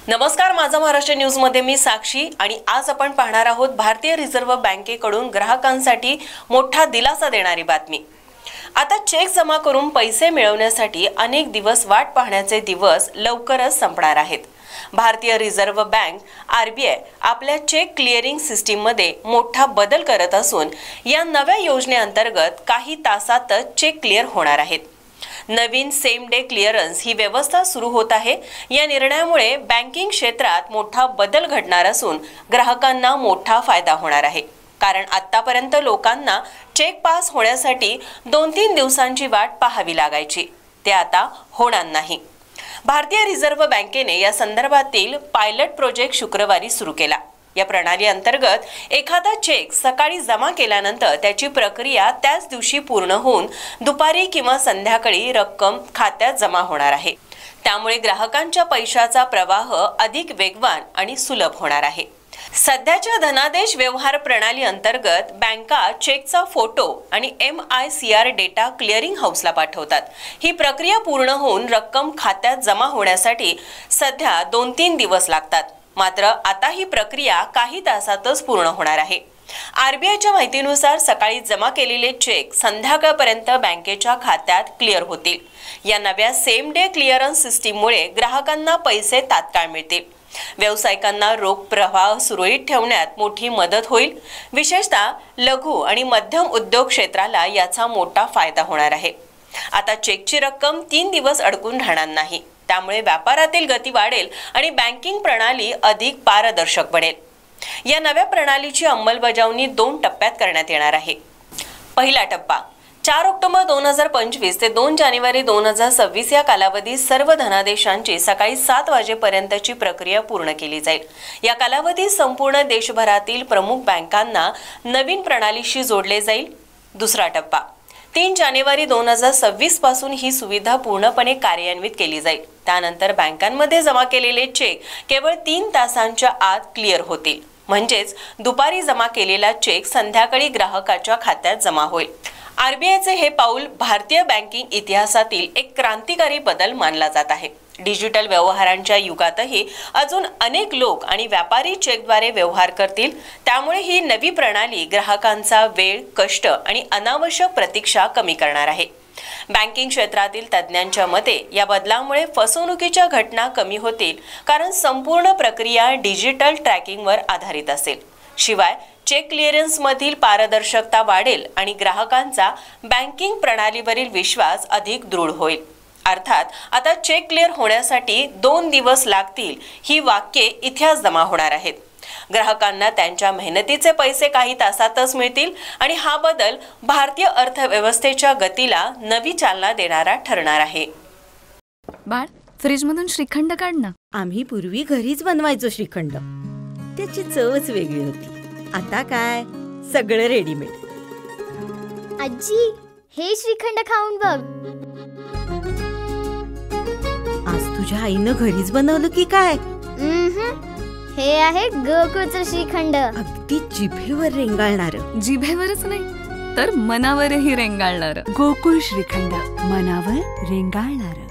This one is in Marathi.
नमस्कार, माझा महाराष्ट्र न्यूज मध्ये मी साक्षी आणि आज आपण पाहणार आहोत भारतीय रिझर्व्ह बँकेकडून ग्राहकांसाठी मोठा दिलासा देणारी बातमी। आता चेक जमा करून पैसे मिळवण्यासाठी अनेक दिवस वाट पाहण्याचे दिवस लवकरच संपणार आहेत। भारतीय रिझर्व्ह बँक आरबीआय आपल्या चेक क्लिअरिंग सिस्टीम मध्ये मोठा बदल करत असून या नव्या योजनेअंतर्गत काही तासातच चेक क्लिअर होणार आहेत। नवीन सेम डे क्लिअरन्स ही व्यवस्था सुरू होत आहे। या निर्णयामुळे बँकिंग क्षेत्रात मोठा बदल घडणार असून ग्राहकांना मोठा फायदा होणार आहे। कारण आतापर्यंत लोकांना चेक पास होण्यासाठी 2-3 दिवसांची वाट पाहावी लागायची, ते आता होणार नाही। भारतीय रिझर्व्ह बँकेने या संदर्भातील पायलट प्रोजेक्ट शुक्रवारी सुरू केला। या प्रणाली अंतर्गत एखादा चेक सकाळी जमा केल्यानंतर त्याची प्रक्रिया त्याच दिवशी पूर्ण होऊन दुपारी किंवा संध्याकाळी रक्कम खात्यात जमा होणार आहे। त्यामुळे ग्राहकांच्या पैशाचा प्रवाह अधिक वेगवान आणि सुलभ होणार आहे। सध्याच्या धनादेश व्यवहार प्रणाली अंतर्गत बँका चेकचा फोटो आणि MICR डेटा क्लिअरिंग हाऊसला पाठवतात। ही प्रक्रिया पूर्ण होऊन रक्कम खात्यात जमा होण्यासाठी सध्या 2-3 दिवस लागतात। मात्र आता ही प्रक्रिया काही तासातच पूर्ण होणार आहे। आरबीआयच्या माहितीनुसार सकाळी जमा केलेले चेक संध्याकाळपर्यंत बँकेच्या खात्यात क्लिअर होतील। या नव्या सेम डे क्लिअरन्स सिस्टीममुळे ग्राहकांना पैसे तात्काळ मिळतील। व्यावसायिकांना रोख प्रवाह सुरळीत ठेवण्यात मोठी मदत होईल। विशेषतः लघु आणि मध्यम उद्योग क्षेत्राला याचा मोठा फायदा होणार आहे। आता चेकची रक्कम 3 दिवस अडकून राहणार नाही। त्यामुळे व्यापारातील गती वाढेल आणि बँकिंग प्रणाली अधिक पारदर्शक बनेल। या नव्या प्रणालीची अंमलबजावणी 2 टप्प्यात करण्यात येणार आहे। पहिला टप्पा 4 ऑक्टोबर 2025 ते 2 जानेवारी 2026 या कालावधीत सर्व धनादेशांची सकाळी 7 वाजेपर्यंतची प्रक्रिया पूर्ण केली जाईल। या कालावधीत संपूर्ण देशभरातील प्रमुख बँकांना नवीन प्रणालीशी जोडले जाईल। दुसरा टप्पा 3 जानेवारी 2026 पासून ही सुविधा पूर्णपणे कार्यान्वित केली जाईल। त्यानंतर बँकांमध्ये जमा केलेले चेक केवळ 3 तासांच्या आत क्लिअर होतील। म्हणजेच दुपारी जमा केलेला चेक संध्याकाळी ग्राहकाच्या खात्यात जमा होईल। आरबीआयचे हे पाऊल भारतीय बँकिंग इतिहासातील एक क्रांतिकारी बदल मानला जात आहे। डिजिटल व्यवहारांच्या युगातही अजून अनेक लोक आणि व्यापारी चेकद्वारे व्यवहार करतील। त्यामुळे ही नवी प्रणाली ग्राहकांचा वेळ, कष्ट आणि अनावश्यक प्रतीक्षा कमी करणार आहे। बँकिंग क्षेत्रातील तज्ञांच्या मते या बदलामुळे फसवणुकीच्या घटना कमी होतील, कारण संपूर्ण प्रक्रिया डिजिटल ट्रॅकिंगवर आधारित असेल। शिवाय चेक क्लिअरन्स मधील पारदर्शकता वाढेल आणि ग्राहकांचा बँकिंग प्रणालीवरील विश्वास अधिक दृढ होईल। अर्थात आता चेक क्लिअर होण्यासाठी 2 दिवस लागतील ही वाक्ये इतिहास जमा होणार आहेत। ग्राहकांना त्यांच्या मेहनतीचे पैसे काही तासातच मिळतील आणि हा बदल भारतीय अर्थव्यवस्थेच्या गतीला नवी चालना देणारा ठरणार आहे। बाळ, फ्रीज मधून श्रीखंड काढ ना। आम्ही पूर्वी घरीच बनवायचो श्रीखंड, त्याची चवच वेगळी होती। आता काय सगळं रेडीमेड। आजी, हे श्रीखंड खाऊन बघ। आज तुझ्या आईनं घरीच बनवलं की काय? हे आहे गोकुळचं श्रीखंड। अगदी जिभेवर रेंगाळणार। जिभेवरच नाही तर मनावरही रेंगाळणार। गोकुळ श्रीखंड, मनावर रेंगाळणार।